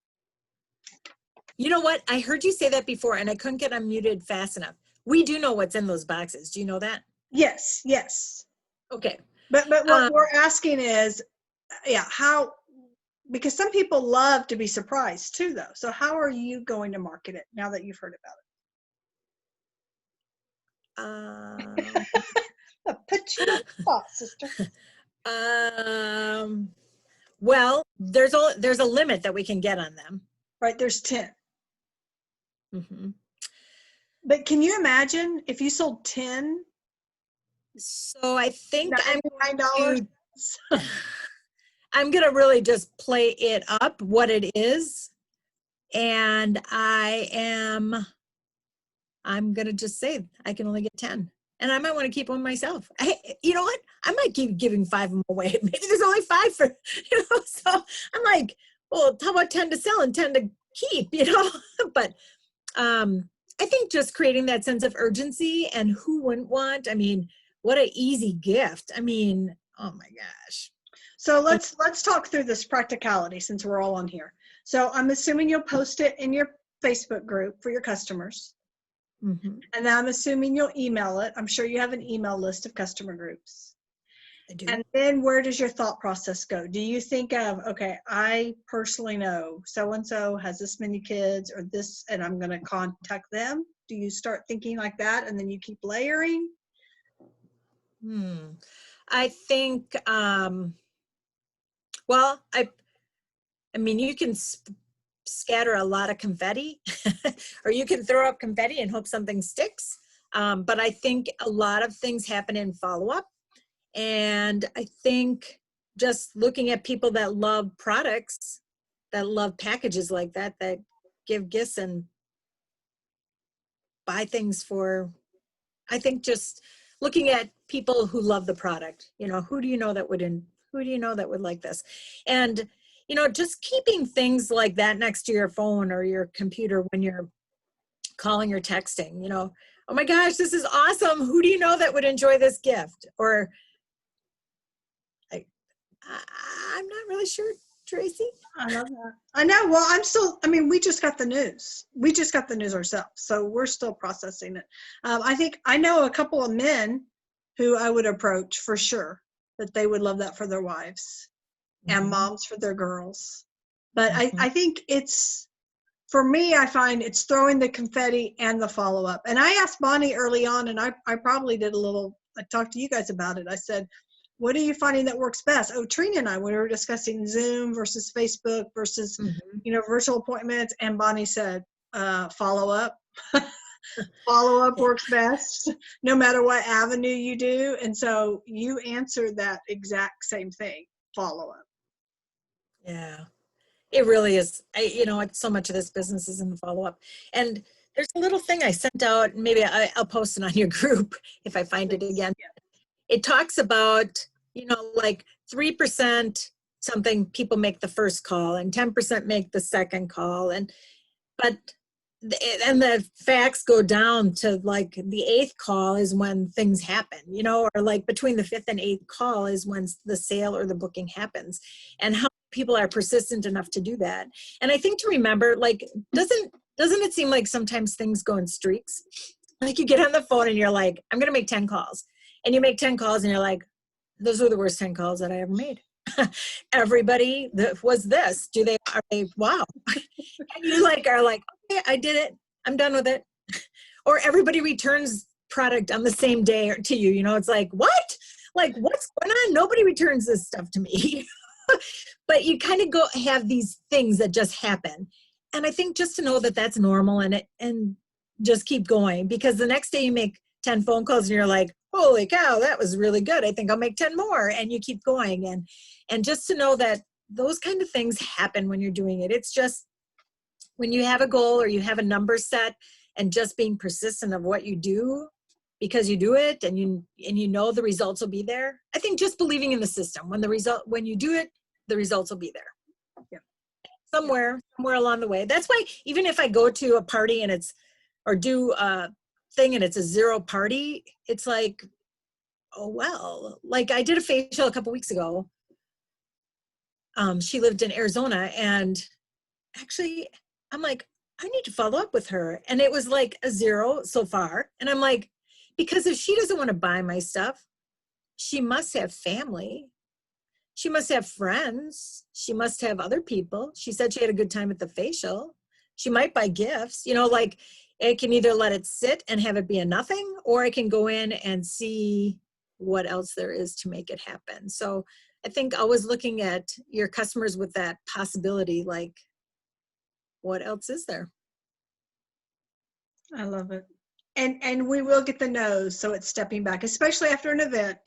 You know what? I heard you say that before and I couldn't get unmuted fast enough. We do know what's in those boxes. Do you know that? Yes. Okay. But what we're asking is, how, because some people love to be surprised too, though. So how are you going to market it now that you've heard about it? I'll put you on the spot, sister. Well, there's a limit that we can get on them. Right, there's 10. Mm-hmm. But can you imagine if you sold 10? So I think $99. I'm gonna really just play it up what it is, and I'm gonna just say I can only get 10, and I might want to keep one myself. You know what? I might keep giving 5 of them away. Maybe there's only 5 for So I'm like, well, how about 10 to sell and 10 to keep? But I think just creating that sense of urgency, and who wouldn't want? I mean, what an easy gift. I mean, oh my gosh. So let's talk through this practicality since we're all on here. So I'm assuming you'll post it in your Facebook group for your customers. Mm-hmm. And then I'm assuming you'll email it. I'm sure you have an email list of customer groups. I do. And then where does your thought process go? Do you think of, okay, I personally know so-and-so has this many kids or this, and I'm going to contact them? Do you start thinking like that and then you keep layering? I think, well, I mean, you can scatter a lot of confetti or you can throw up confetti and hope something sticks. But I think a lot of things happen in follow-up. And I think just looking at people that love products, that love packages like that, that give gifts and buy things for, I think just looking at people who love the product, who do you know that would like this? And, just keeping things like that next to your phone or your computer when you're calling or texting, oh my gosh, this is awesome. Who do you know that would enjoy this gift? Or I'm not really sure, Tracy. I love that. I know. Well, we just got the news. We just got the news ourselves. So we're still processing it. I think I know a couple of men who I would approach for sure that they would love that for their wives and moms for their girls. But I think for me, I find it's throwing the confetti and the follow-up. And I asked Bonnie early on, and I probably did I talked to you guys about it. I said, what are you finding that works best? Oh, Trina and I, we were discussing Zoom versus Facebook versus, virtual appointments. And Bonnie said, follow up. Follow up works best, no matter what avenue you do. And so you answered that exact same thing, follow up. Yeah, it really is. So much of this business is in the follow up. And there's a little thing I sent out, maybe I'll post it on your group if I find it again. Yeah. It talks about, like 3% something, people make the first call and 10% make the second call. And the facts go down to like the 8th call is when things happen, you know, or like between the 5th and 8th call is when the sale or the booking happens, and how people are persistent enough to do that. And I think to remember, like, doesn't it seem like sometimes things go in streaks? Like you get on the phone and you're like, I'm going to make 10 calls, and you make 10 calls and you're like, those were the worst 10 calls that I ever made. Everybody that was this, are they, wow. And you like, are like, okay, I did it. I'm done with it. Or everybody returns product on the same day to you, you know, it's like, what? Like, what's going on? Nobody returns this stuff to me. But you kind of have these things that just happen. And I think just to know that that's normal and just keep going, because the next day you make 10 phone calls and you're like, holy cow, that was really good. I think I'll make 10 more. And you keep going. And just to know that those kind of things happen when you're doing it. It's just when you have a goal or you have a number set, and just being persistent of what you do because you do it and you know the results will be there. I think just believing in the system, when you do it, the results will be there. Yeah. Somewhere along the way. That's why even if I go to a party and do a thing and it's a 0 party, it's like, oh well. Like I did a facial a couple weeks ago. She lived in Arizona, and actually I'm like, I need to follow up with her. And it was like a 0 so far. And I'm like, because if she doesn't want to buy my stuff, she must have family. She must have friends. She must have other people. She said she had a good time at the facial. She might buy gifts, you know, like I can either let it sit and have it be a nothing, or I can go in and see what else there is to make it happen. So I think always looking at your customers with that possibility, like, what else is there? I love it. And we will get the no's, so it's stepping back, especially after an event.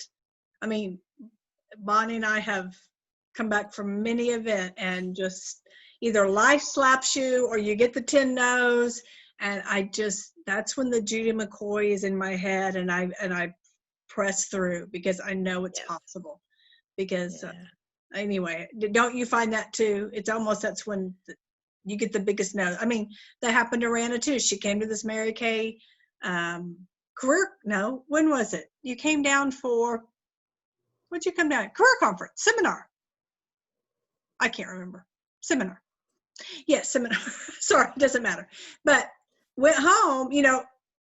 I mean, Bonnie and I have come back from many event and just either life slaps you or you get the 10 no's. And that's when the Judy McCoy is in my head, and I press through because I know it's possible. Because anyway, don't you find that too? It's almost, that's when you get the biggest no. I mean, that happened to Rana too. She came to this Mary Kay when was it? You came down for, what'd you come down? Career conference, seminar. I can't remember. Seminar. Yes, seminar. Sorry, it doesn't matter. But went home, you know,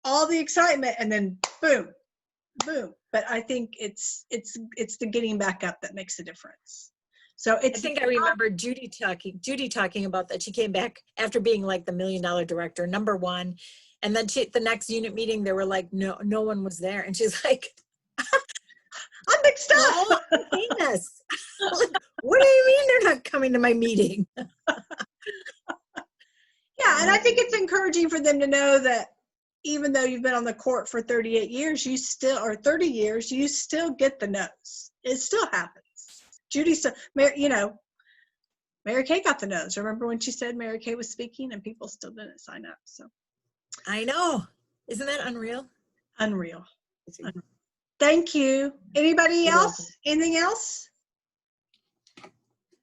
all the excitement, and then boom, boom. But I think it's the getting back up that makes the difference. So I think I remember Judy talking about that. She came back after being like the $1 million director, #1. And then the next unit meeting, there were like, no one was there. And she's like, I'm mixed up. Famous. What do you mean they're not coming to my meeting? Yeah, and I think it's encouraging for them to know that even though you've been on the court for 38 years, 30 years, you still get the no's. It still happens. Judy still, you know, Mary Kay got the no's. Remember when she said Mary Kay was speaking and people still didn't sign up? So I know. Isn't that unreal? Unreal. Thank you. Anybody else? Anything else?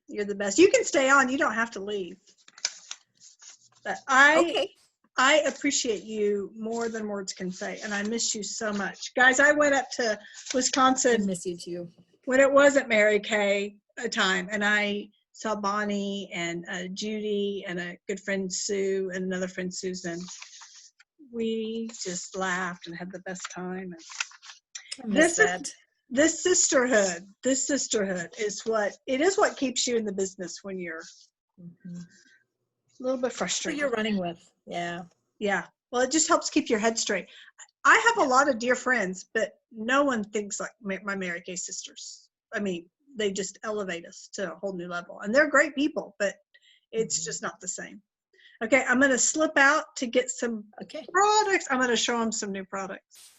You're the best. You can stay on. You don't have to leave. But I appreciate you more than words can say, and I miss you so much. Guys, I went up to Wisconsin. I miss you too. When it wasn't Mary Kay a time, and I saw Bonnie and Judy and a good friend Sue and another friend Susan. We just laughed and had the best time. This sisterhood is what keeps you in the business when you're a little bit frustrated. Who you're running with. Yeah. Yeah. Well, it just helps keep your head straight. I have a lot of dear friends, but no one thinks like my Mary Kay sisters. I mean, they just elevate us to a whole new level. And they're great people, but it's just not the same. Okay, I'm going to slip out to get some products. I'm going to show them some new products.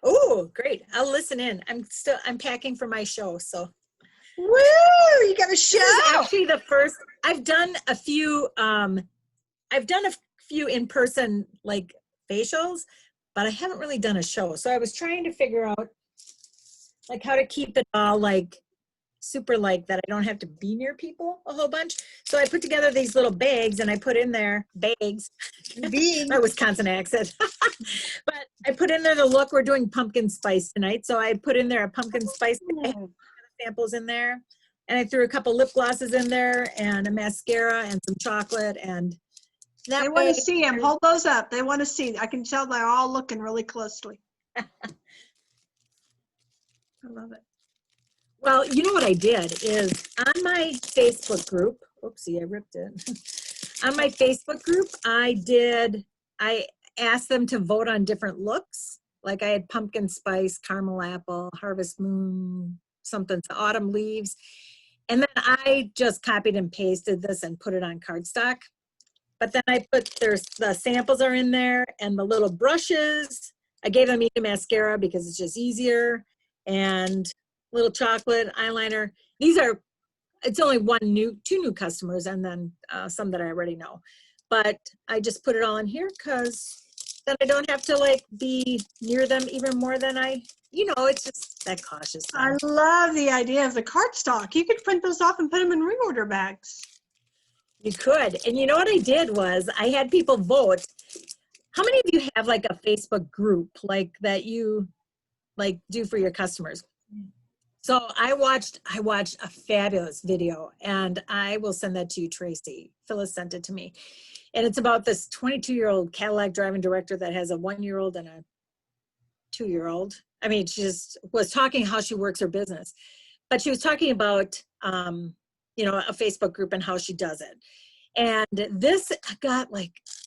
Oh, great. I'll listen in. I'm packing for my show, so. Woo! You got a show. This is actually the first. I've done a few in-person like facials, but I haven't really done a show. So I was trying to figure out like how to keep it all like super like that I don't have to be near people a whole bunch. So I put together these little bags and I put in there bags, Being my Wisconsin accent. But I put in there the look, we're doing pumpkin spice tonight. So I put in there a pumpkin spice bag, samples in there. And I threw a couple lip glosses in there and a mascara and some chocolate. And that they want way, to see them. Hold those up. They want to see. I can tell they're all looking really closely. I love it. well, you know what I did is on my Facebook group, oopsie, I ripped it. On my Facebook group, I asked them to vote on different looks. Like I had pumpkin spice, caramel apple, harvest moon, something, autumn leaves. And then I just copied and pasted this and put it on cardstock. But then I put, the samples are in there and the little brushes. I gave them each a mascara because it's just easier. And little chocolate, eyeliner. It's only two new customers and then some that I already know. But I just put it all in here because then I don't have to like be near them even more than it's just that cautious thing. I love the idea of the cardstock. You could print those off and put them in reorder bags. You could. And you know what I did was I had people vote. How many of you have like a Facebook group like that you like do for your customers? So I watched a fabulous video and I will send that to you, Tracy. Phyllis sent it to me. And it's about this 22-year-old Cadillac driving director that has a 1-year-old and a 2-year-old. I mean, she just was talking how she works her business, but she was talking about, a Facebook group and how she does it. And this got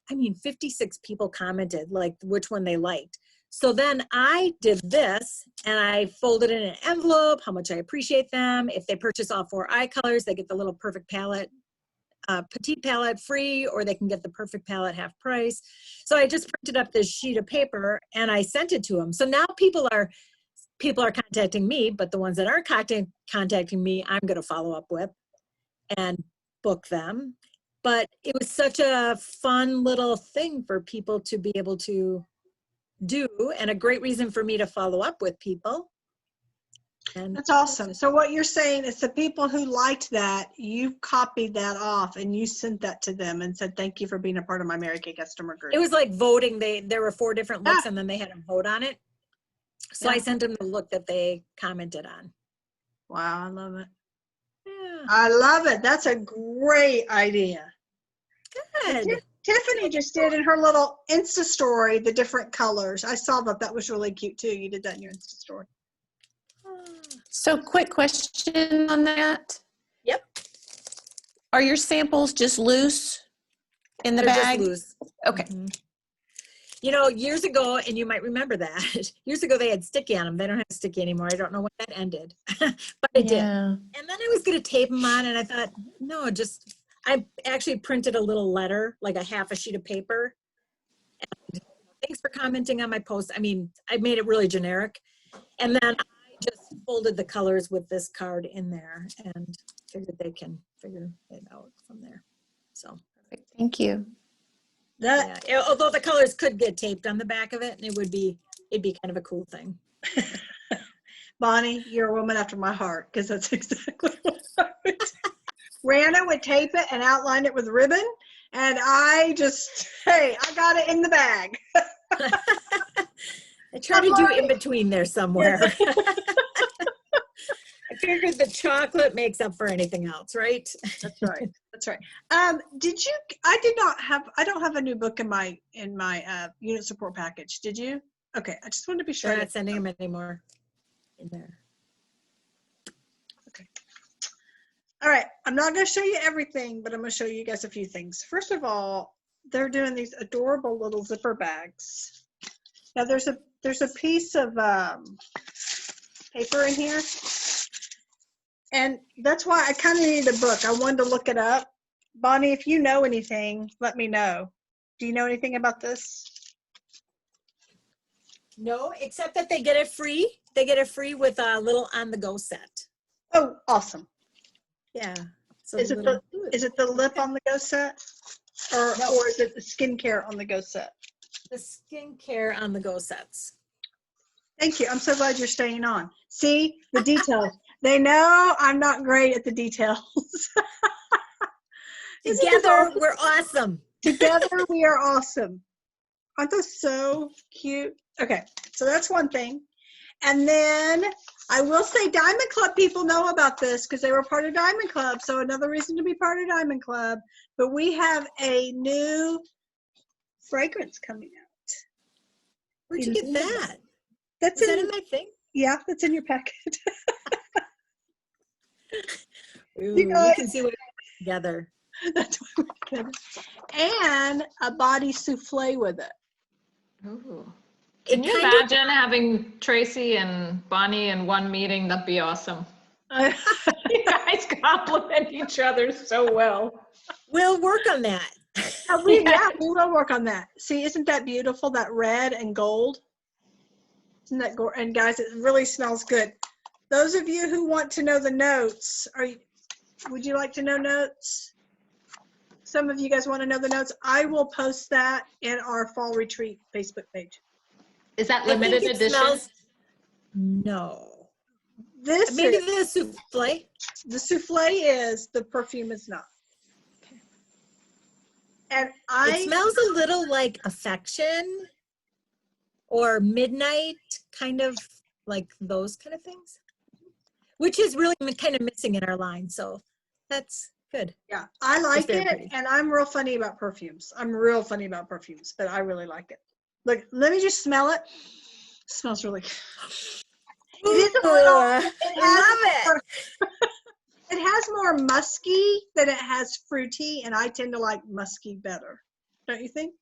56 people commented like which one they liked. So then I did this and I folded in an envelope, how much I appreciate them. If they purchase all 4 eye colors, they get the little perfect palette, petite palette free, or they can get the perfect palette half price. So I just printed up this sheet of paper and I sent it to them. So now people are contacting me, but the ones that aren't contacting me, I'm going to follow up with and book them. But it was such a fun little thing for people to be able to do and a great reason for me to follow up with people. And that's awesome. So what you're saying is the people who liked that, you copied that off and you sent that to them and said, thank you for being a part of my Mary Kay customer group. It was like voting. There were 4 different looks and then they had to vote on it. So I sent them the look that they commented on. Wow, I love it. Yeah. I love it. That's a great idea. Good. Tiffany just did in her little Insta story the different colors. I saw that. That was really cute too. You did that in your Insta story. So quick question on that. Yep. Are your samples just loose in the They're bag? just loose. Okay. Mm-hmm. Years ago, and you might remember that, years ago they had sticky on them. They don't have sticky anymore. I don't know when that ended, but it did. And then I was going to tape them on and I thought, no, I actually printed a little letter, like a half a sheet of paper. And thanks for commenting on my post. I mean, I made it really generic. And then I just folded the colors with this card in there and figured they can figure it out from there. So. Perfect. Thank you. Yeah, although the colors could get taped on the back of it, and it'd be kind of a cool thing. Bonnie, you're a woman after my heart because that's exactly what I would do. Rana would tape it and outline it with ribbon, and I got it in the bag. I try to do in between there somewhere. I figured the chocolate makes up for anything else, right? That's right. That's right. I don't have a new book in my unit support package. Did you? Okay. I just wanted to be sure. They're not sending them anymore in there. Okay. All right. I'm not going to show you everything, but I'm going to show you guys a few things. First of all, they're doing these adorable little zipper bags. Now there's a piece of paper in here. And that's why I kind of needed a book. I wanted to look it up. Bonnie, if you know anything, let me know. Do you know anything about this? No, except that they get it free. They get it free with a little on-the-go set. Oh, awesome. Yeah. So Is it the lip on the go set? Or is it the skincare on the go set? The skincare on the go sets. Thank you. I'm so glad you're staying on. See the details. They know I'm not great at the details. Isn't this Together, awesome? we're awesome. Together we are awesome. Aren't those so cute? Okay, so that's one thing. And then I will say Diamond Club people know about this because they were part of Diamond Club. So another reason to be part of Diamond Club. But we have a new fragrance coming out. Where'd you get that? That's Is that in, in my thing? yeah, that's in your packet. Ooh, You we guys- can see what we're together. That's what we're gonna. And a body souffle with it. Ooh. It Can you kind of- imagine having Tracy and Bonnie in one meeting? That'd be awesome. You guys complement each other so well. We'll work on that. We will work on that. See, isn't that beautiful? That red and gold. Isn't that and guys, it really smells good. Those of you who want to know the notes, would you like to know notes? Some of you guys want to know the notes. I will post that in our fall retreat Facebook page. Is that I think limited it edition? smells. No. This Maybe is, the souffle. the souffle is, the perfume is not. And It smells a little like affection or midnight, kind of like those kind of things, which is really kind of missing in our line. So that's good. yeah, I like very it, pretty. and I'm real funny about perfumes. I'm real funny about perfumes, but I really like it. Look, let me just smell it. Smells really good. It is a little, I love it. It has more musky than it has fruity, and I tend to like musky better. Don't you think?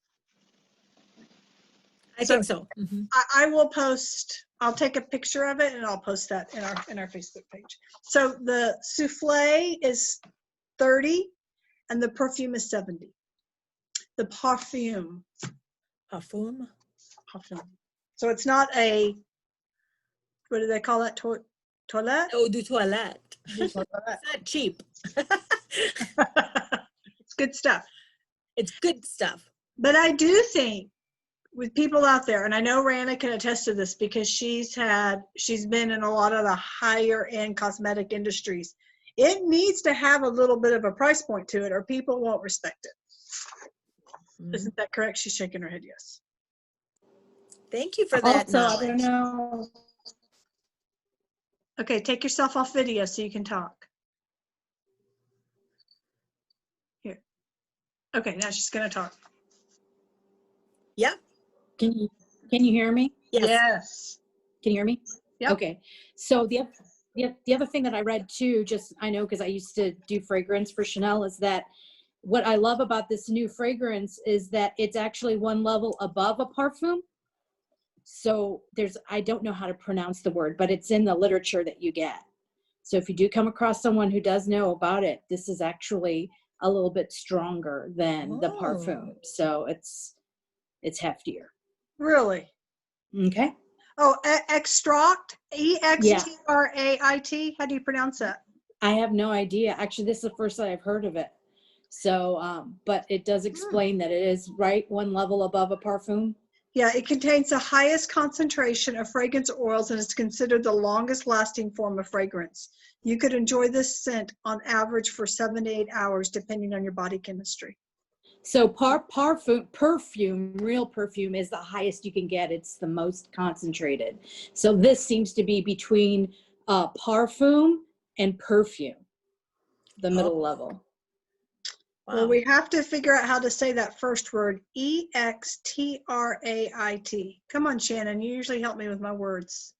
I think so. Mhm. I will post. I'll take a picture of it and I'll post that in our Facebook page. So the souffle is 30, and the perfume is 70. The parfum. Parfum. So it's not a. What do they call that? Toilette. Eau de toilette. It's It's not cheap. good stuff. It's good stuff. But I do think with people out there, and I know Rana can attest to this because she's been in a lot of the higher end cosmetic industries. It needs to have a little bit of a price point to it or people won't respect it. Mhm. Isn't that correct? She's shaking her head yes. Thank you for that Also, I knowledge. don't know. Okay, take yourself off video so you can talk. Here. Okay, now she's gonna talk. Yep. Can you hear me? Yes. Yes. Can you hear me? Yep. Okay. So the other thing that I read too, just I know because I used to do fragrance for Chanel, is that what I love about this new fragrance is that it's actually one level above a parfum. So I don't know how to pronounce the word, but it's in the literature that you get. So if you do come across someone who does know about it, this is actually a little bit stronger than the parfum. So it's heftier. Really? Okay. Oh, extract, EXTRAIT. How do you pronounce that? I have no idea. Actually, this is the first that I've heard of it. So, but it does explain that it is one level above a parfum. Yeah, it contains the highest concentration of fragrance oils and is considered the longest lasting form of fragrance. You could enjoy this scent on average for 7 to 8 hours, depending on your body chemistry. So perfume, real perfume is the highest you can get. It's the most concentrated. So this seems to be between parfum and perfume, the middle level. Well, we have to figure out how to say that first word, EXTRAIT. Come on, Shannon, you usually help me with my words.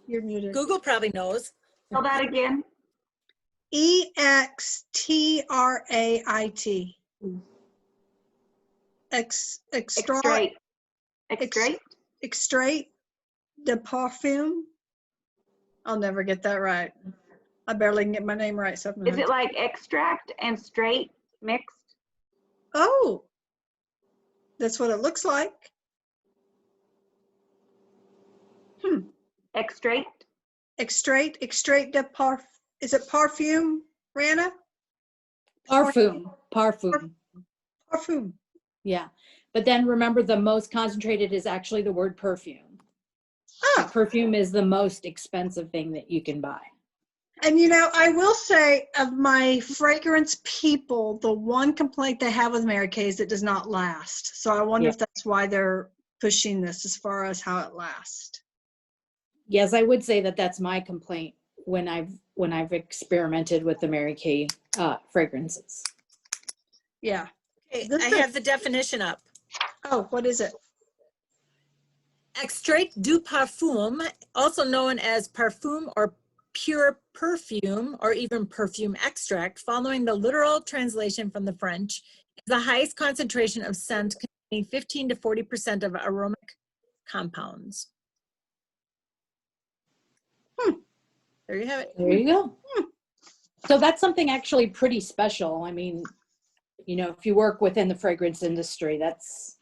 You're muted. Google probably knows. Spell that again. EXTRAIT. Extrait. Extrait. Extrait de parfum. I'll never get that right. I barely can get my name right. So Is it like extract and straight mixed? Oh, that's what it looks like. Extrait. Extrait de parfum. Is it parfum, Rana? Parfum. Parfum. Yeah. But then remember, the most concentrated is actually the word perfume. Oh, Perfume is the most expensive thing that you can buy. And I will say, of my fragrance people, the one complaint they have with Mary Kay is it does not last. So I wonder Yeah. if that's why they're pushing this as far as how it lasts. Yes, I would say that that's my complaint when I've experimented with the Mary Kay fragrances. Yeah. Okay, This I is- have the definition up. Oh, what is it? Extrait du parfum, also known as parfum or pure perfume or even perfume extract, following the literal translation from the French, is the highest concentration of scent containing 15 to 40% of aromatic compounds. There you have it. There you go. So that's something actually pretty special. I mean, if you work within the fragrance industry, that's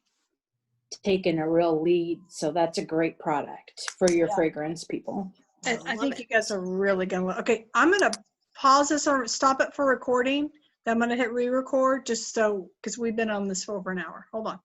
taken a real lead. So that's a great product for your fragrance people. I think you guys are really going to. Okay, I'm going to pause this or stop it for recording. Then I'm going to hit re-record just so, because we've been on this for over an hour. Hold on.